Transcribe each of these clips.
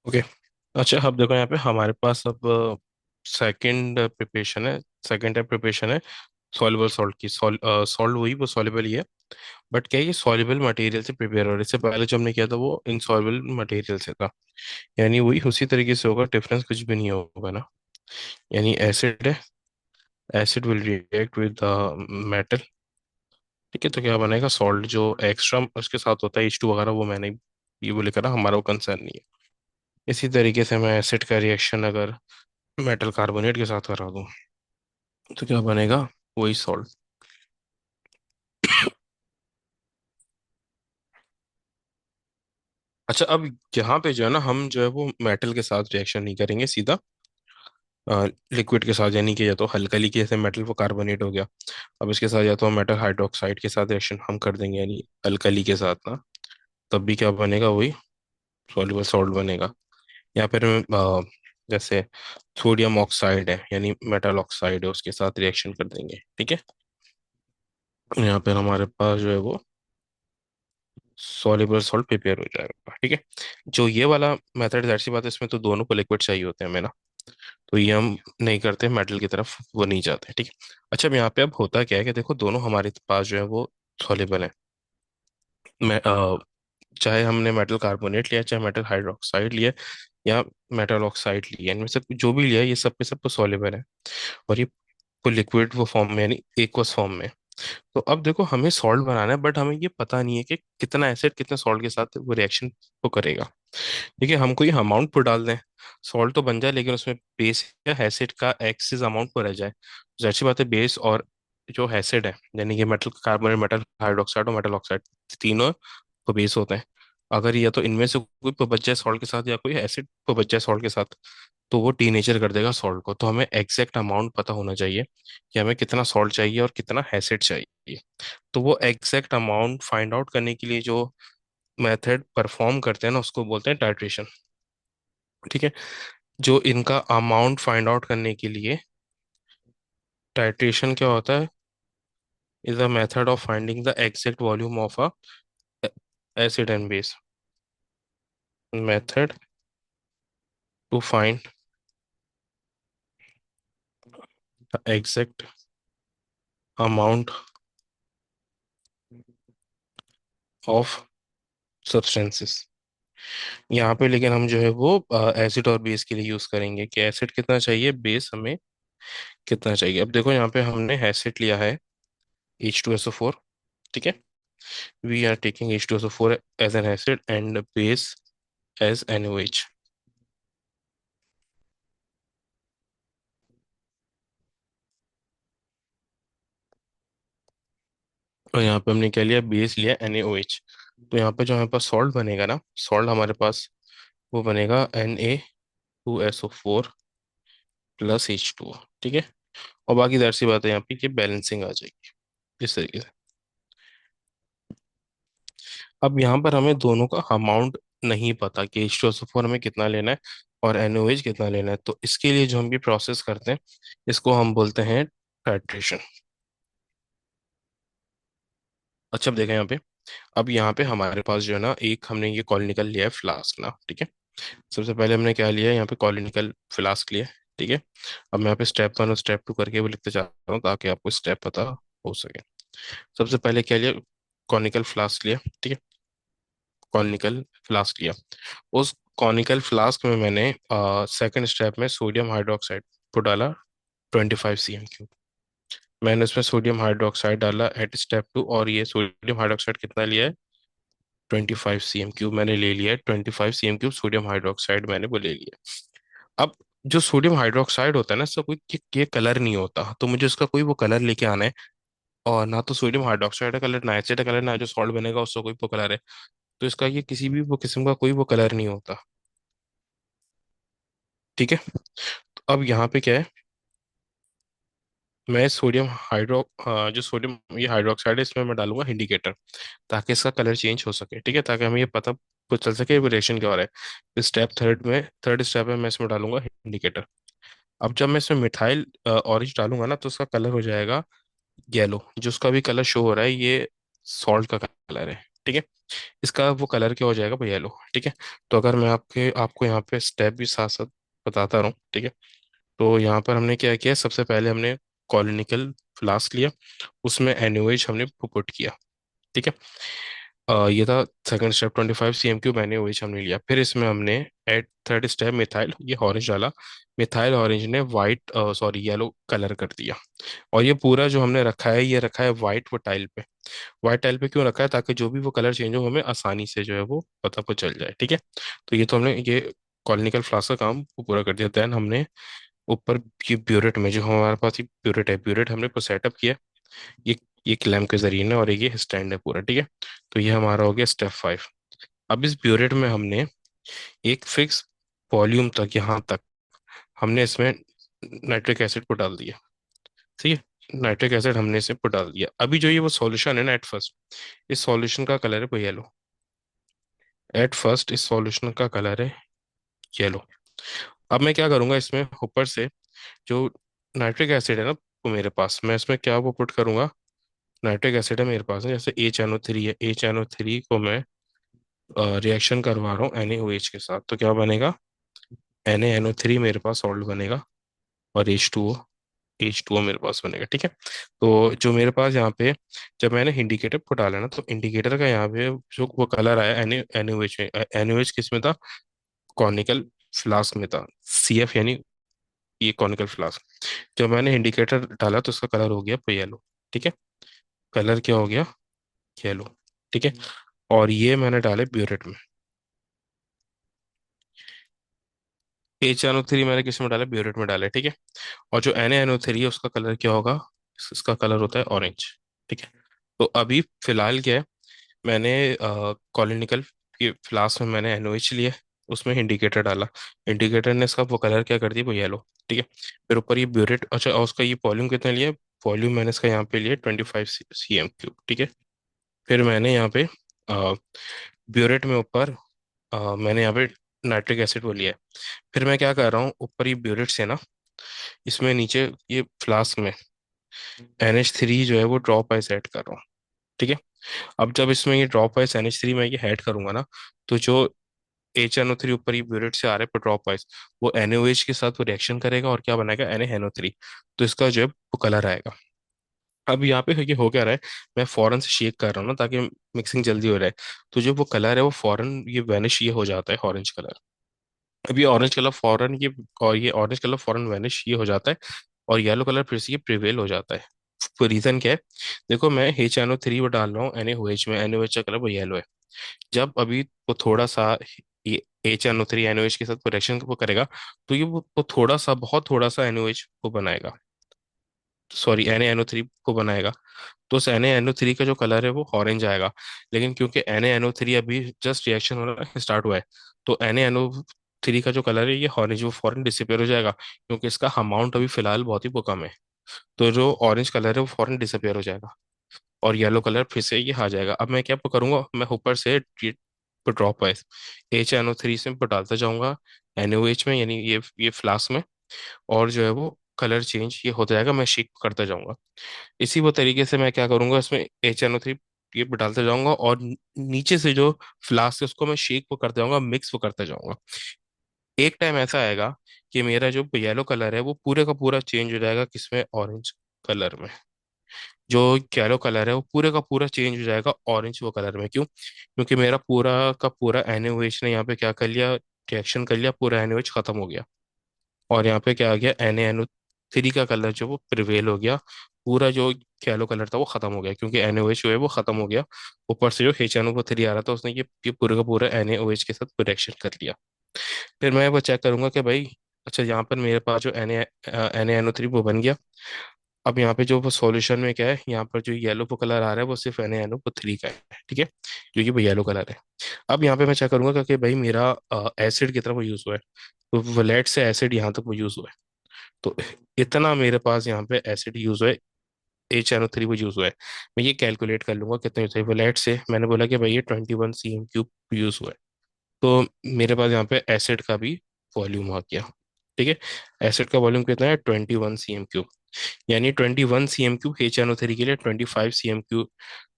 Okay. अच्छा, अब देखो यहाँ पे हमारे पास अब सेकंड प्रिपरेशन है। सेकंड टाइप प्रिपरेशन है सॉल्युबल सॉल्ट की। सॉल्ट वही, वो सॉल्युबल ही है। बट क्या है, ये सॉल्युबल मटेरियल से प्रिपेयर हो रहा है। इससे पहले जो हमने किया था वो इनसॉल्युबल मटेरियल से था। यानी वही उसी तरीके से होगा, डिफरेंस कुछ भी नहीं होगा ना। यानी एसिड है, acid will react with metal. ठीक है, तो क्या बनेगा, सॉल्ट जो एक्स्ट्रा उसके साथ होता है H2 वगैरह, वो मैंने ये बोले करा, हमारा वो कंसर्न नहीं है। इसी तरीके से मैं एसिड का रिएक्शन अगर मेटल कार्बोनेट के साथ करा दूं तो क्या बनेगा, वही सॉल्ट। अच्छा, अब यहाँ पे जो है ना, हम जो है वो मेटल के साथ रिएक्शन नहीं करेंगे सीधा लिक्विड के साथ। यानी कि या तो हल्कली के जैसे मेटल वो कार्बोनेट हो गया, अब इसके साथ या तो हम मेटल हाइड्रोक्साइड के साथ रिएक्शन हम कर देंगे, यानी अल्कली के साथ ना। तब भी क्या बनेगा, वही सॉल्युबल सॉल्ट बनेगा। या फिर जैसे सोडियम ऑक्साइड है, यानी मेटल ऑक्साइड है, उसके साथ रिएक्शन कर देंगे। ठीक है, यहाँ पर हमारे पास जो है वो सॉल्युबल सॉल्ट प्रिपेयर हो जाएगा। ठीक है, जो ये वाला मेथड, जाहिर सी बात है इसमें तो दोनों को लिक्विड चाहिए होते हैं हमें ना। तो ये हम नहीं करते, मेटल की तरफ वो नहीं जाते। ठीक है। अच्छा, अब यहाँ पे अब होता क्या है कि देखो, दोनों हमारे पास जो है वो सॉल्युबल है। मैं चाहे हमने मेटल कार्बोनेट लिया, चाहे मेटल हाइड्रोक्साइड लिया, या मेटल ऑक्साइड लिया, इनमें से जो भी लिया, ये सब पे सब सॉल्युबल है। और ये लिक्विड वो फॉर्म में, यानी एक्वस फॉर्म में। तो अब देखो, हमें सॉल्ट बनाना है, बट हमें ये पता नहीं है कि कितना एसिड कितने सॉल्ट के साथ वो रिएक्शन को करेगा। ठीक है, हम कोई अमाउंट पर डाल दें, सॉल्ट तो बन जाए, लेकिन उसमें बेस या एसिड का एक्सिस अमाउंट पर रह जाए। जाहिर सी बात है, बेस और जो एसिड है, यानी कि मेटल कार्बोनेट, मेटल हाइड्रोक्साइड और मेटल ऑक्साइड, तीनों को बेस होते हैं। अगर या तो इनमें से कोई पे बच जाए सॉल्ट के साथ, या कोई एसिड पे बच जाए सॉल्ट के साथ, तो वो टीनेचर कर देगा सॉल्ट को। तो हमें एग्जैक्ट अमाउंट पता होना चाहिए कि हमें कितना सॉल्ट चाहिए और कितना एसिड चाहिए। तो वो एग्जैक्ट अमाउंट फाइंड आउट करने के लिए जो मेथड परफॉर्म करते हैं ना, उसको बोलते हैं टाइट्रेशन। ठीक है, जो इनका अमाउंट फाइंड आउट करने के लिए टाइट्रेशन क्या होता है, is a method of finding the exact volume of a acid and base. Method to find the exact amount of substances. यहाँ पे लेकिन हम जो है वो एसिड और बेस के लिए यूज करेंगे कि एसिड कितना चाहिए, बेस हमें कितना चाहिए। अब देखो, यहाँ पे हमने एसिड लिया है H2SO4। ठीक है, we are taking H2SO4 as an acid and base as NaOH। और यहाँ पे हमने क्या लिया, बेस लिया NaOH। तो यहाँ पे जो हमारे पास सॉल्ट बनेगा ना, सॉल्ट हमारे पास वो बनेगा Na2SO4 प्लस H2O। ठीक है, और बाकी जाहिर सी बात है यहाँ पे कि बैलेंसिंग आ जाएगी इस तरीके से। अब यहाँ पर हमें दोनों का अमाउंट नहीं पता कि H2SO4 हमें कितना लेना है और NaOH कितना लेना है। तो इसके लिए जो हम भी प्रोसेस करते हैं, इसको हम बोलते हैं टाइट्रेशन। अच्छा, अब देखें यहाँ पे, अब यहाँ पे हमारे पास जो है ना, एक हमने ये कॉलिनिकल लिया है फ्लास्क ना। ठीक है, सबसे पहले हमने क्या लिया है, यहाँ पे कॉलिनिकल फ्लास्क लिया है। ठीक है, अब मैं यहाँ पे स्टेप 1 और स्टेप 2 करके वो लिखते जा रहा हूँ ताकि आपको स्टेप पता हो सके। सबसे पहले क्या लिया, कॉनिकल फ्लास्क लिया। ठीक है, कॉनिकल फ्लास्क लिया। उस कॉनिकल फ्लास्क में मैंने सेकंड स्टेप में सोडियम हाइड्रोक्साइड को डाला, 25 cm3। मैंने उसमें सोडियम हाइड्रोक्साइड डाला एट स्टेप 2, और ये सोडियम हाइड्रोक्साइड कितना लिया है, 25 cm3 मैंने ले लिया है। 25 cm3 सोडियम हाइड्रोक्साइड मैंने वो ले लिया। अब जो सोडियम हाइड्रोक्साइड होता है ना, इसका कोई ये कलर नहीं होता, तो मुझे उसका कोई वो कलर लेके आना है। और ना तो सोडियम हाइड्रोक्साइड का कलर, ना एसिड का कलर, ना जो सॉल्ट बनेगा उसका कोई वो कलर है। तो इसका ये किसी भी वो किस्म का कोई वो कलर नहीं होता। ठीक है, तो अब यहाँ पे क्या है, मैं सोडियम हाइड्रो जो सोडियम ये हाइड्रोक्साइड है, इसमें मैं डालूंगा इंडिकेटर, ताकि इसका कलर चेंज हो सके। ठीक है, ताकि हमें ये पता को चल सके वो रिएक्शन क्या हो रहा है। स्टेप थर्ड में, थर्ड स्टेप में मैं इसमें डालूंगा इंडिकेटर। अब जब मैं इसमें मिथाइल ऑरेंज डालूंगा ना, तो उसका कलर हो जाएगा येलो। जो उसका भी कलर शो हो रहा है, ये सॉल्ट का कलर है। ठीक है। इसका वो कलर क्या हो जाएगा वो येलो। ठीक है। तो अगर मैं आपको यहाँ पे स्टेप भी साथ साथ बताता रहूँ, ठीक है। तो यहाँ पर हमने क्या किया, सबसे पहले हमने कॉलिनिकल फ्लास्क लिया, उसमें एनओएच हमने पुट किया। ठीक है। ये था सेकंड स्टेप, 25 cm³ एनओएच हमने लिया। फिर इसमें हमने एट थर्ड स्टेप मिथाइल, ये ऑरेंज डाला। मिथाइल ऑरेंज ने वाइट, सॉरी येलो कलर कर दिया। और ये पूरा जो हमने रखा है, ये रखा है वाइट वो टाइल पे। व्हाइट टाइल पे क्यों रखा है, ताकि जो भी वो कलर चेंज हो, हमें आसानी से जो है वो पता को चल जाए। ठीक है। तो ये तो हमने ये कॉलिनिकल फ्लास्क का काम वो पूरा कर दिया। देन हमने ऊपर ये ब्यूरेट में, जो हमारे पास ये ब्यूरेट है, ब्यूरेट हमने सेटअप किया। ये ये क्लैंप के जरिए ने, और ये स्टैंड है पूरा। ठीक है। तो ये हमारा हो गया स्टेप 5। अब इस ब्यूरेट में हमने एक फिक्स वॉल्यूम तक, यहाँ तक हमने इसमें नाइट्रिक एसिड को डाल दिया। ठीक है। नाइट्रिक एसिड हमने इसे को डाल दिया। अभी जो ये वो सॉल्यूशन है ना, एट फर्स्ट इस सॉल्यूशन का कलर है वो येलो। एट फर्स्ट इस सॉल्यूशन का कलर है येलो। अब मैं क्या करूंगा, इसमें ऊपर से जो नाइट्रिक एसिड है ना वो मेरे पास, मैं इसमें क्या वो पुट करूंगा। नाइट्रिक एसिड है मेरे पास है, जैसे HNO3 है, HNO3 को मैं रिएक्शन करवा रहा हूँ NaOH के साथ, तो क्या बनेगा, NaNO3 मेरे पास सॉल्ट बनेगा। और H2O मेरे पास बनेगा। ठीक है। तो जो मेरे पास यहाँ पे, जब मैंने इंडिकेटर को डाला ना, तो इंडिकेटर का यहाँ पे जो वो कलर आया NaOH में, NaOH किस में था, कॉनिकल फ्लास्क में था। CF यानी ये कॉनिकल फ्लास्क। जब मैंने इंडिकेटर डाला तो उसका कलर हो गया येलो। ठीक है। कलर क्या हो गया, येलो। ठीक है। और ये मैंने डाले ब्यूरेट में। HNO3 मैंने किस में डाला, ब्यूरेट में डाला। ठीक है। और जो NaNO3 है उसका कलर क्या होगा, इसका कलर होता है ऑरेंज। ठीक है। तो अभी फिलहाल क्या है, मैंने कॉलिनिकल के फ्लास्क में मैंने NaOH लिया, उसमें इंडिकेटर डाला। इंडिकेटर ने इसका वो कलर क्या कर दिया, वो येलो। ठीक है। फिर ऊपर ये ब्यूरेट, अच्छा, और उसका ये वॉल्यूम कितना लिया, वॉल्यूम मैंने इसका यहाँ पे लिया 25 cm³। ठीक है। फिर मैंने यहाँ पे ब्यूरेट में ऊपर मैंने यहाँ पे नाइट्रिक एसिड वो लिया है। फिर मैं क्या कर रहा हूँ, ऊपर ये ब्यूरेट से ना, इसमें नीचे ये फ्लास्क में NH3 जो है वो ड्रॉप वाइज ऐड कर रहा हूँ। ठीक है। अब जब इसमें ये ड्रॉप वाइज NH3 मैं ये ऐड करूंगा ना, तो जो HNO3 ऊपर ये ब्यूरेट से आ रहा है पर ड्रॉप वाइज, वो NaOH के साथ वो रिएक्शन करेगा और क्या बनाएगा, NaNO3। तो इसका जो है वो कलर आएगा। अब यहाँ पे ये हो क्या रहा है, मैं फौरन से शेक कर रहा हूँ ना, ताकि मिक्सिंग जल्दी हो रहा है। तो जो वो कलर है वो फौरन ये वैनिश ये हो जाता है, ऑरेंज कलर। अब ये ऑरेंज कलर फौरन ये, और ये ऑरेंज कलर फौरन वैनिश ये हो जाता है। और येलो कलर फिर से ये प्रिवेल हो जाता है। तो रीजन क्या है, देखो मैं HNO3 वो डाल रहा हूँ NaOH में, NaOH का कलर वो येलो है। जब अभी वो थोड़ा सा ये HNO3 NaOH के साथ रिएक्शन वो करेगा, तो ये वो थोड़ा सा, बहुत थोड़ा सा NaOH को बनाएगा, सॉरी NaNO3 को बनाएगा। तो उस NaNO3 का जो कलर है वो ऑरेंज आएगा। लेकिन क्योंकि NaNO3 अभी जस्ट रिएक्शन होना स्टार्ट हुआ है, तो NaNO3 का जो कलर है ये ऑरेंज, वो फौरन डिसअपियर हो जाएगा, क्योंकि इसका अमाउंट अभी फिलहाल बहुत ही वो कम है। तो जो ऑरेंज कलर है वो फौरन डिसअपियर हो जाएगा, और येलो कलर फिर से ये आ जाएगा। अब मैं क्या करूंगा, मैं ऊपर से ड्रॉप वाइज HNO3 से डालता जाऊंगा NaOH में, यानी ये फ्लास्क में। और जो है वो कलर चेंज ये होता जाएगा, मैं शेक करता जाऊंगा। इसी वो तरीके से मैं क्या करूंगा, इसमें HNO3 ये डालते जाऊंगा, और नीचे से जो फ्लास्क है उसको मैं शेक वो करते जाऊंगा, मिक्स वो करते जाऊंगा। एक टाइम ऐसा आएगा कि मेरा जो येलो कलर है वो पूरे का पूरा चेंज हो जाएगा, किसमें, ऑरेंज कलर में। जो येलो कलर है वो पूरे का पूरा चेंज हो जाएगा ऑरेंज वो कलर में। क्यों, क्योंकि मेरा पूरा का पूरा NaOH ने यहाँ पे क्या कर लिया, रिएक्शन कर लिया, पूरा NaOH खत्म हो गया। और यहाँ पे क्या आ गया, NaNO3 का कलर जो वो प्रिवेल हो गया। पूरा जो येलो कलर था वो खत्म हो गया, क्योंकि NaOH जो है वो खत्म हो गया। ऊपर से जो HNO3 आ रहा था, उसने ये पूरे का पूरा NaOH के साथ रिएक्शन कर लिया। फिर मैं वो चेक करूंगा कि भाई, अच्छा, यहाँ पर मेरे पास जो NaNO3 वो बन गया। अब यहाँ पे जो वो सॉल्यूशन में क्या है, यहाँ पर जो येलो वो कलर आ रहा है वो सिर्फ NaNO3 का है। ठीक है। जो ये वो येलो कलर है। अब यहाँ पे मैं चेक करूंगा कि भाई मेरा एसिड की तरफ वो यूज हुआ है। तो वलेट से एसिड यहाँ तक वो यूज हुआ है। तो इतना मेरे पास यहाँ पे एसिड यूज हुआ है, HNO3 वो यूज हुआ है। मैं ये कैलकुलेट कर लूंगा कितने यूज है वलेट से। मैंने बोला कि भाई ये 21 cm³ यूज हुआ है। तो मेरे पास यहाँ पे एसिड का भी वॉल्यूम आ गया। ठीक है। एसिड का वॉल्यूम कितना है, 21 cm³। यानी 21 cm³ HNO3 के लिए 25 cm³,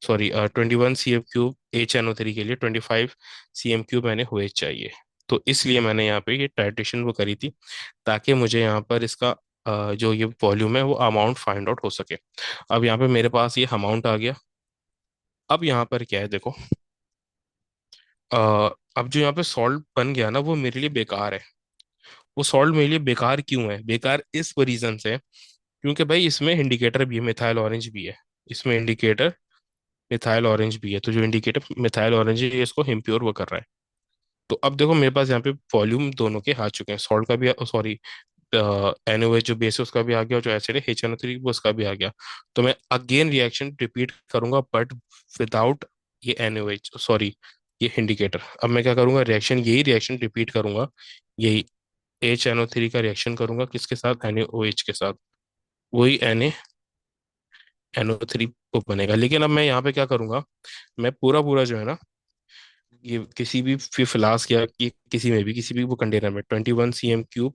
सॉरी 21 cm³ HNO3 के लिए 25 cm³ मैंने OH चाहिए। तो इसलिए मैंने यहाँ पे ये टाइट्रेशन वो करी थी, ताकि मुझे यहाँ पर इसका जो ये वॉल्यूम है वो अमाउंट फाइंड आउट हो सके। अब यहाँ पे मेरे पास ये अमाउंट आ गया। अब यहाँ पर क्या है देखो, अ, अब जो यहाँ पे सॉल्ट बन गया ना वो मेरे लिए बेकार है। वो सॉल्ट मेरे लिए बेकार क्यों है? बेकार इस रीजन से, क्योंकि भाई इसमें इंडिकेटर भी है, मिथाइल ऑरेंज भी है। इसमें इंडिकेटर मिथाइल ऑरेंज भी है, तो जो इंडिकेटर मिथाइल ऑरेंज है ये इसको इम्प्योर वो कर रहा है। तो अब देखो मेरे पास यहाँ पे वॉल्यूम दोनों के आ चुके हैं, सॉल्ट का भी, सॉरी NaOH जो बेस है उसका भी आ गया, और जो एसिड है HNO3 वो उसका भी आ गया। तो मैं अगेन रिएक्शन रिपीट करूंगा, बट विदाउट ये NaOH, सॉरी ये इंडिकेटर। अब मैं क्या करूंगा, रिएक्शन यही रिएक्शन रिपीट करूंगा, यही HNO3 का रिएक्शन करूंगा किसके साथ, NaOH के साथ। वही NaNO3 को बनेगा। लेकिन अब मैं यहाँ पे क्या करूंगा, मैं पूरा पूरा जो है ना, ये किसी भी फ्लास्क या किसी में भी, किसी भी वो कंटेनर में 21 cm³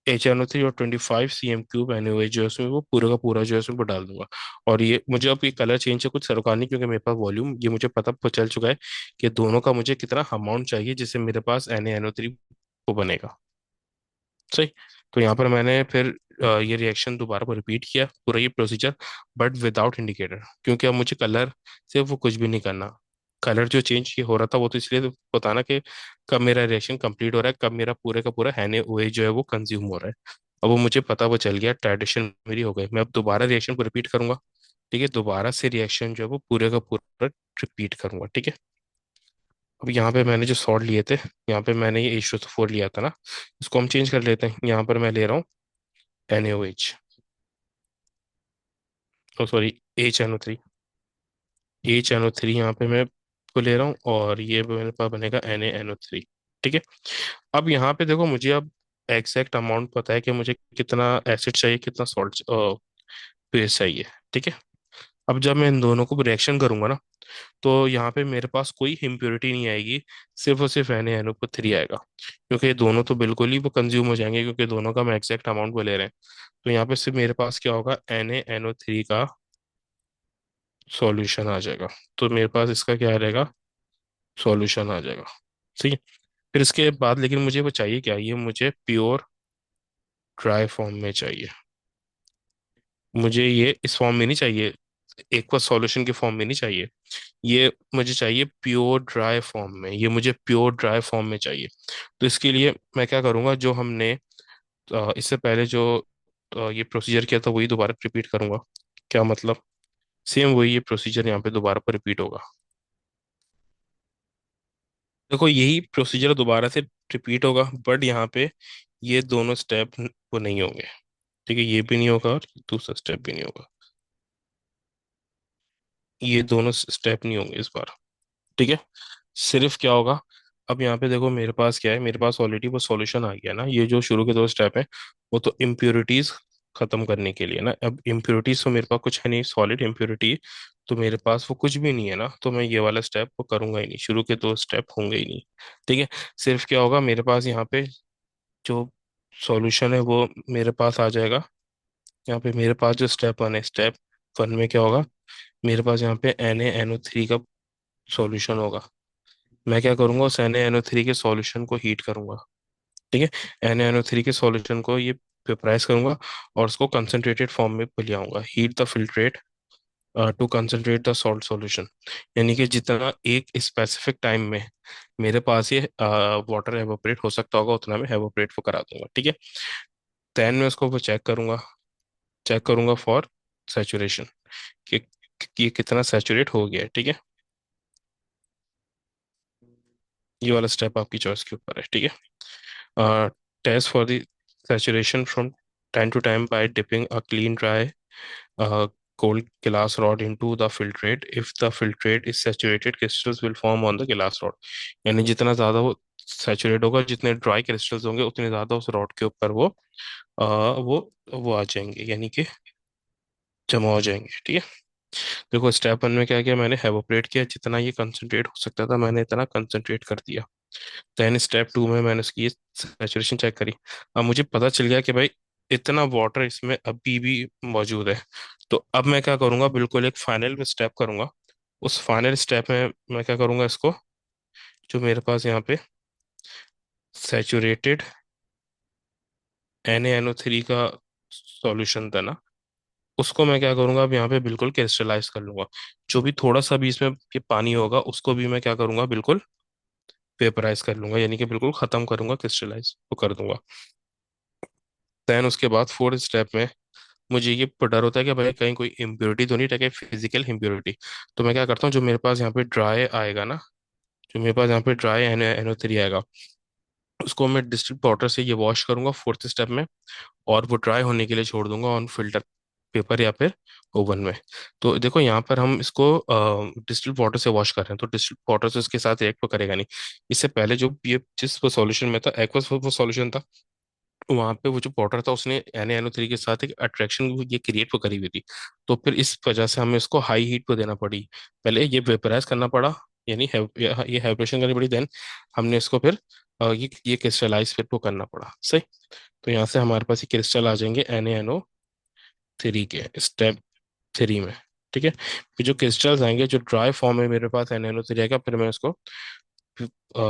HNO3 और 25 cm³ NaOH जो है उसमें, वो पूरा का पूरा जो है उसमें वो डाल दूंगा। और ये मुझे अब ये कलर चेंज से कुछ सरकार नहीं, क्योंकि मेरे पास वॉल्यूम ये मुझे पता चल चुका है कि दोनों का मुझे कितना अमाउंट चाहिए जिससे मेरे पास NaNO3 को बनेगा। सही। तो यहाँ पर मैंने फिर ये रिएक्शन दोबारा पर रिपीट किया, पूरा ये प्रोसीजर, बट विदाउट इंडिकेटर, क्योंकि अब मुझे कलर से वो कुछ भी नहीं करना। कलर जो चेंज ये हो रहा था वो तो इसलिए तो बताना कि कब मेरा रिएक्शन कंप्लीट हो रहा है, कब मेरा पूरे का पूरा NaOH जो है वो कंज्यूम हो रहा है। अब वो मुझे पता वो चल गया, ट्रेडिशन मेरी हो गई। मैं अब दोबारा रिएक्शन को रिपीट करूंगा। ठीक है, दोबारा से रिएक्शन जो है वो पूरे का पूरा रिपीट करूंगा। ठीक है। अब यहाँ पे मैंने जो सॉल्ट लिए थे, यहाँ पे मैंने ये H2SO4 लिया था ना, इसको हम चेंज कर लेते हैं। यहाँ पर मैं ले रहा हूँ NaOH, ओ सॉरी HNO3। HNO3 यहाँ पे मैं को ले रहा हूँ, और ये मेरे पास बनेगा NaNO3। ठीक है। अब यहाँ पे देखो मुझे अब एग्जैक्ट अमाउंट पता है कि मुझे कितना एसिड चाहिए, कितना सॉल्ट बेस चाहिए। ठीक है। अब जब मैं इन दोनों को रिएक्शन करूंगा ना, तो यहाँ पे मेरे पास कोई इम्प्योरिटी नहीं आएगी, सिर्फ और सिर्फ NaNO3 आएगा, क्योंकि ये दोनों तो बिल्कुल ही वो कंज्यूम हो जाएंगे, क्योंकि दोनों का हम एग्जैक्ट अमाउंट वो ले रहे हैं। तो यहाँ पे सिर्फ मेरे पास क्या होगा, NaNO3 का सॉल्यूशन आ जाएगा। तो मेरे पास इसका क्या रहेगा, सॉल्यूशन आ जाएगा। ठीक है। फिर इसके बाद लेकिन मुझे वो चाहिए क्या, ये मुझे प्योर ड्राई फॉर्म में चाहिए। मुझे ये इस फॉर्म में नहीं चाहिए, एक सॉल्यूशन के फॉर्म में नहीं चाहिए, ये मुझे चाहिए प्योर ड्राई फॉर्म में। ये मुझे प्योर ड्राई फॉर्म में चाहिए। तो इसके लिए मैं क्या करूँगा, जो हमने इससे पहले जो ये प्रोसीजर किया था वही दोबारा रिपीट करूँगा। क्या मतलब, सेम वही ये प्रोसीजर यहाँ पे दोबारा पर रिपीट होगा। देखो यही प्रोसीजर दोबारा से रिपीट होगा, बट यहाँ पे ये दोनों स्टेप वो नहीं होंगे। ठीक है, ये भी नहीं होगा और दूसरा स्टेप भी नहीं होगा। ये दोनों स्टेप नहीं होंगे इस बार। ठीक है। सिर्फ क्या होगा, अब यहाँ पे देखो मेरे पास क्या है, मेरे पास ऑलरेडी वो सॉल्यूशन आ गया ना। ये जो शुरू के दो स्टेप है वो तो इम्प्योरिटीज खत्म करने के लिए ना। अब इम्प्योरिटीज तो मेरे पास कुछ है नहीं, सॉलिड इम्प्योरिटी तो मेरे पास वो कुछ भी नहीं है ना, तो मैं ये वाला स्टेप वो करूंगा ही नहीं, शुरू के दो स्टेप होंगे ही नहीं। ठीक है। सिर्फ क्या होगा, मेरे पास यहाँ पे जो सॉल्यूशन है वो मेरे पास आ जाएगा। यहाँ पे मेरे पास जो स्टेप 1 है, स्टेप 1 में क्या होगा, मेरे पास यहाँ पे NaNO3 का सॉल्यूशन होगा। मैं क्या करूंगा, उस NaNO3 के सॉल्यूशन को हीट करूंगा। ठीक है। NaNO3 के सॉल्यूशन को ये वेपराइज करूंगा, और उसको कंसंट्रेटेड फॉर्म में ले आऊंगा। Heat the filtrate to concentrate the salt solution. यानी कि जितना एक स्पेसिफिक टाइम में मेरे पास ये वाटर एवोपरेट हो सकता होगा, उतना मैं एवोपरेट वो करा दूंगा। ठीक है। देन मैं उसको वो चेक करूंगा फॉर सैचुरेशन, कि कि ये कितना सैचुरेट हो गया है। ठीक है। ये वाला स्टेप आपकी चॉइस के ऊपर है। ठीक है। Test for the saturation from time to time by dipping a clean dry cold glass rod into the filtrate. If the filtrate is saturated, crystals will form on the glass rod. यानी जितना ज़्यादा वो saturate होगा, जितने dry crystals होंगे उतने ज़्यादा उस रॉड के ऊपर वो आ जाएंगे, यानी कि जमा हो जाएंगे। ठीक है। देखो स्टेप 1 में क्या किया, मैंने एवोपरेट किया, जितना ये कंसंट्रेट हो सकता था मैंने इतना कंसंट्रेट कर दिया। देन स्टेप 2 में मैंने उसकी सैचुरेशन चेक करी। अब मुझे पता चल गया कि भाई इतना वाटर इसमें अभी भी मौजूद है। तो अब मैं क्या करूंगा, बिल्कुल एक फाइनल स्टेप करूंगा। उस फाइनल स्टेप में मैं क्या करूंगा, इसको जो मेरे पास यहाँ पे सैचुरेटेड NaNO3 का सॉल्यूशन था ना, उसको मैं क्या करूंगा, अब यहाँ पे बिल्कुल क्रिस्टलाइज कर लूंगा। जो भी थोड़ा सा भी इसमें ये पानी होगा उसको भी मैं क्या करूंगा, बिल्कुल वेपराइज कर लूंगा, यानी कि बिल्कुल खत्म करूंगा, क्रिस्टलाइज तो कर दूंगा। देन उसके बाद फोर्थ स्टेप में मुझे ये डर होता है कि भाई कहीं कोई इम्प्योरिटी तो नहीं रखे, फिजिकल इम्प्योरिटी। तो मैं क्या करता हूँ, जो मेरे पास यहाँ पे ड्राई आएगा ना, जो मेरे पास यहाँ पे ड्राई NaNO3 आएगा, उसको मैं डिस्टिल्ड वाटर से ये वॉश करूंगा फोर्थ स्टेप में, और वो ड्राई होने के लिए छोड़ दूंगा ऑन फिल्टर पेपर या फिर ओवन में। तो देखो यहाँ पर हम इसको डिस्टिल्ड वाटर से वॉश कर रहे हैं, तो डिस्टिल्ड वाटर से इसके साथ रिएक्ट तो करेगा नहीं। इससे पहले जो ये जिस वो सॉल्यूशन में था, एक्वस वो सॉल्यूशन था, वहां पे वो जो पाउडर था उसने NaNO3 के साथ एक अट्रैक्शन ये क्रिएट वो करी हुई थी। तो फिर इस वजह से हमें इसको हाई हीट पे देना पड़ी। पहले ये वेपराइज करना पड़ा, यानी ये हाइब्रेशन करनी पड़ी, देन हमने इसको फिर ये क्रिस्टलाइज फिर वो करना पड़ा, सही। तो यहाँ से हमारे पास ये क्रिस्टल आ जाएंगे NaNO3 के स्टेप 3 में। ठीक है, फिर जो क्रिस्टल्स आएंगे, जो ड्राई फॉर्म में मेरे पास NaNO3 आएगा, फिर मैं इसको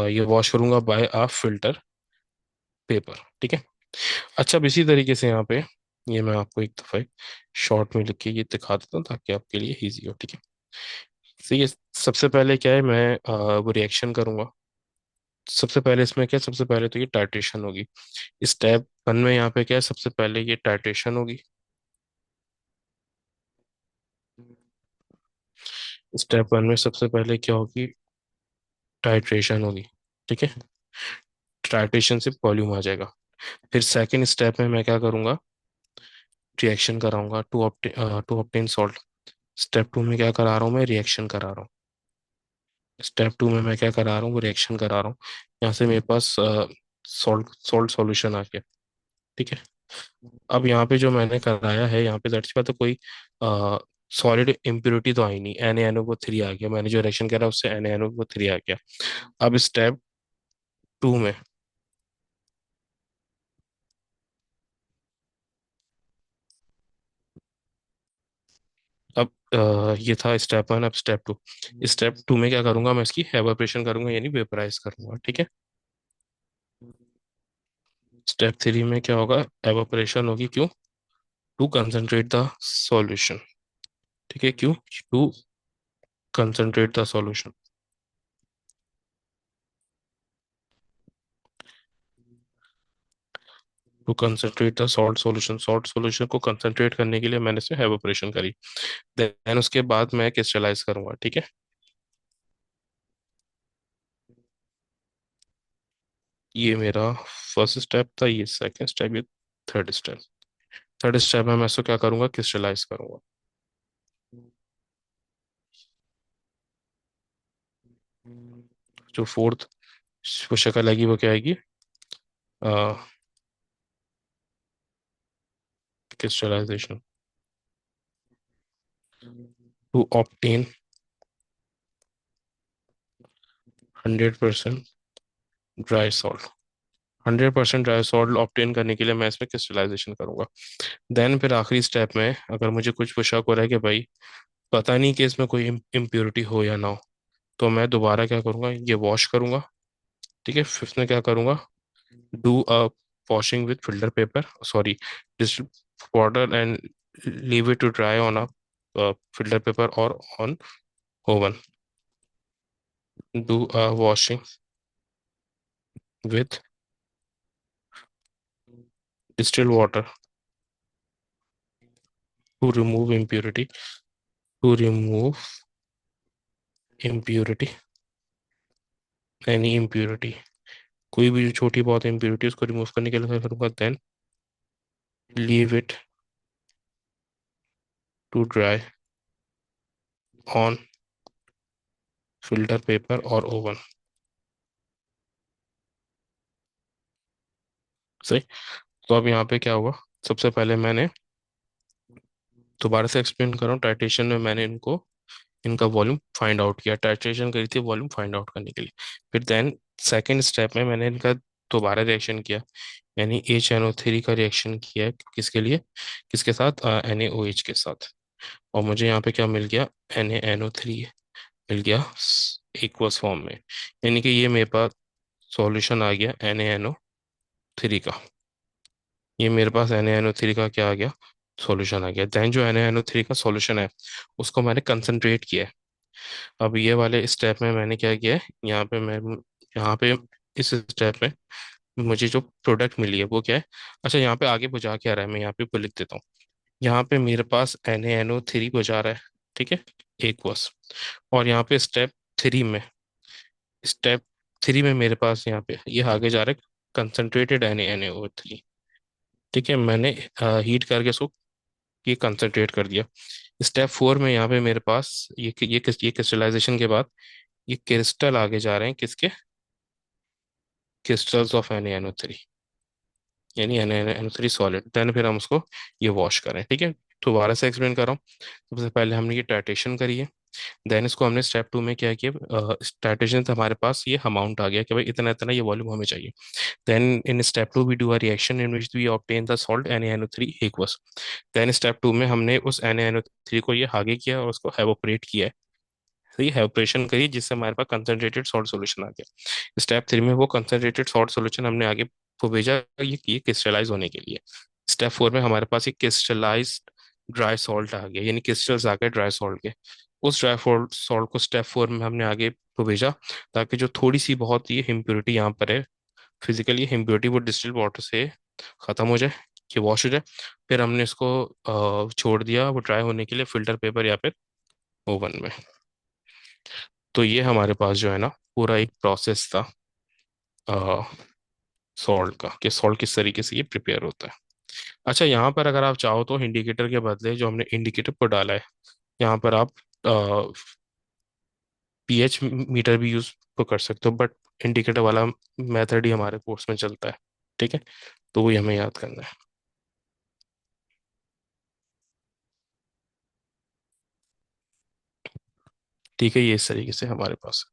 ये वॉश करूंगा बाय आ फिल्टर पेपर। ठीक है। अच्छा, अब इसी तरीके से यहाँ पे ये मैं आपको एक दफा शॉर्ट में लिख के ये दिखा देता हूँ ताकि आपके लिए इजी हो। ठीक है, तो ये सबसे पहले क्या है, मैं वो रिएक्शन करूंगा। सबसे पहले इसमें क्या है, सबसे पहले तो ये टाइट्रेशन होगी। स्टेप 1 में यहाँ पे क्या है, सबसे पहले ये टाइट्रेशन होगी। स्टेप 1 में सबसे पहले क्या होगी, टाइट्रेशन होगी। ठीक है, टाइट्रेशन से वॉल्यूम आ जाएगा। फिर सेकंड स्टेप में मैं क्या करूंगा, रिएक्शन कराऊंगा टू ऑब्टेन सॉल्ट। स्टेप 2 में क्या करा रहा हूँ, मैं रिएक्शन करा रहा हूँ। स्टेप 2 में मैं क्या करा रहा हूँ, वो रिएक्शन करा रहा हूँ। यहाँ से मेरे पास सॉल्ट सॉल्ट सॉल्यूशन आ गया। ठीक है, अब यहाँ पे जो मैंने कराया है, यहाँ पे दैट्स का तो कोई सॉलिड इम्प्योरिटी तो आई नहीं, NaNO3 आ गया। मैंने जो रिएक्शन करा उससे NaNO3 आ गया। अब स्टेप 2 में, अब ये था स्टेप 1, अब स्टेप 2। स्टेप 2 में क्या करूंगा, मैं इसकी एवापोरेशन करूंगा, यानी वेपराइज करूंगा। ठीक है, स्टेप 3 में क्या होगा, एवापोरेशन होगी। क्यों? To concentrate the solution. ठीक है, क्यों? To concentrate the solution. To concentrate the salt solution, salt solution को कंसंट्रेट करने के लिए मैंने इसे एवापोरेशन करी। देन उसके बाद मैं क्रिस्टलाइज करूंगा। ठीक है, ये मेरा फर्स्ट स्टेप था, ये सेकंड स्टेप, ये थर्ड स्टेप। थर्ड स्टेप में मैं इसको क्या करूंगा, क्रिस्टलाइज करूंगा। जो फोर्थ वो शक्ल आएगी वो क्या आएगी, crystallisation to obtain 100% dry salt. 100% dry salt obtain करने के लिए मैं इसमें क्रिस्टलाइजेशन करूंगा। देन फिर आखिरी स्टेप में अगर मुझे कुछ शक हो रहा है कि भाई पता नहीं कि इसमें कोई इम्प्योरिटी हो या ना हो, तो मैं दोबारा क्या करूंगा, ये वॉश करूंगा। ठीक है, फिफ्थ में क्या करूंगा, do a washing with filter paper, sorry, distilled water, and leave it to dry on a filter paper और on oven. Do a washing with distil water to remove impurity, to remove impurity, any impurity, कोई भी जो छोटी बहुत impurity उसको remove करने के लिए क्या करूंगा, then leave it to dry on filter paper और ओवन। सही। तो अब यहाँ पे क्या हुआ, सबसे पहले मैंने दोबारा से एक्सप्लेन कर रहा हूँ, टाइट्रेशन में मैंने इनका वॉल्यूम फाइंड आउट किया, टाइट्रेशन करी थी वॉल्यूम फाइंड आउट करने के लिए। फिर देन सेकंड स्टेप में मैंने इनका दोबारा रिएक्शन किया। यानी HNO3 का रिएक्शन किया है किसके लिए, किसके साथ, NaOH के साथ। और मुझे यहाँ पे क्या मिल गया, NaNO3 मिल गया एक्वस फॉर्म में। यानी कि ये मेरे पास सॉल्यूशन आ गया NaNO3 का। ये मेरे पास NaNO3 का क्या आ गया, सॉल्यूशन आ गया। दैन जो NaNO3 का सॉल्यूशन है उसको मैंने कंसंट्रेट किया है। अब ये वाले स्टेप में मैंने क्या किया है, यहाँ पे इस स्टेप में मुझे जो प्रोडक्ट मिली है वो क्या है। अच्छा, यहाँ पे आगे बुझा क्या रहा है, मैं यहाँ पे लिख देता हूँ। यहाँ पे मेरे पास NaNO3 बुझा रहा है, ठीक है, एक बस। और यहाँ पे स्टेप थ्री में मेरे पास यहाँ पे ये आगे जा रहा है कंसनट्रेटेड NaNO3। ठीक है, मैंने हीट करके इसको ये कंसनट्रेट कर दिया। स्टेप 4 में यहाँ पे मेरे पास ये क्रिस्टलाइजेशन के बाद ये क्रिस्टल आगे जा रहे हैं किसके, क्रिस्टल्स ऑफ NaNO3, यानी NaNO3 सॉलिड। देन फिर हम उसको ये वॉश करें, ठीक है। दोबारा से एक्सप्लेन कर रहा हूँ। सबसे पहले हमने ये टाइट्रेशन करी है। देन इसको हमने स्टेप 2 में क्या किया, टाइट्रेशन से हमारे पास ये अमाउंट आ गया कि भाई इतना इतना ये वॉल्यूम हमें चाहिए। Then in step 2 we do a reaction in which we obtain the salt NaNO3 aqueous. Then step 2 में हमने उस NaNO3 को ये आगे किया और उसको एवोपरेट किया है। तो ये एवोपरेशन करी जिससे हमारे पास कंसनट्रेटेड सॉल्ट सॉल्यूशन आ गया। स्टेप 3 में वो कंसनट्रेटेड सॉल्ट सॉल्यूशन हमने आगे को भेजा ये क्रिस्टलाइज होने के लिए। स्टेप 4 में हमारे पास ये क्रिस्टलाइज ड्राई सॉल्ट आ गया, यानी क्रिस्टल्स आ गए ड्राई सॉल्ट के। उस ड्राई सॉल्ट को स्टेप 4 में हमने आगे को भेजा ताकि जो थोड़ी सी बहुत ये इम्प्योरिटी यहाँ पर है, फिजिकली इम्प्योरिटी, वो डिस्टिल वाटर से खत्म हो जाए, कि वॉश हो जाए। फिर हमने इसको छोड़ दिया वो ड्राई होने के लिए फिल्टर पेपर या फिर ओवन में। तो ये हमारे पास जो है ना पूरा एक प्रोसेस था सॉल्ट का, कि सॉल्ट किस तरीके से ये प्रिपेयर होता है। अच्छा, यहाँ पर अगर आप चाहो तो इंडिकेटर के बदले जो हमने इंडिकेटर पर डाला है, यहाँ पर आप pH मीटर भी यूज तो कर सकते हो, बट इंडिकेटर वाला मेथड ही हमारे कोर्स में चलता है, ठीक है। तो वही हमें याद करना है। ठीक है, ये इस तरीके से हमारे पास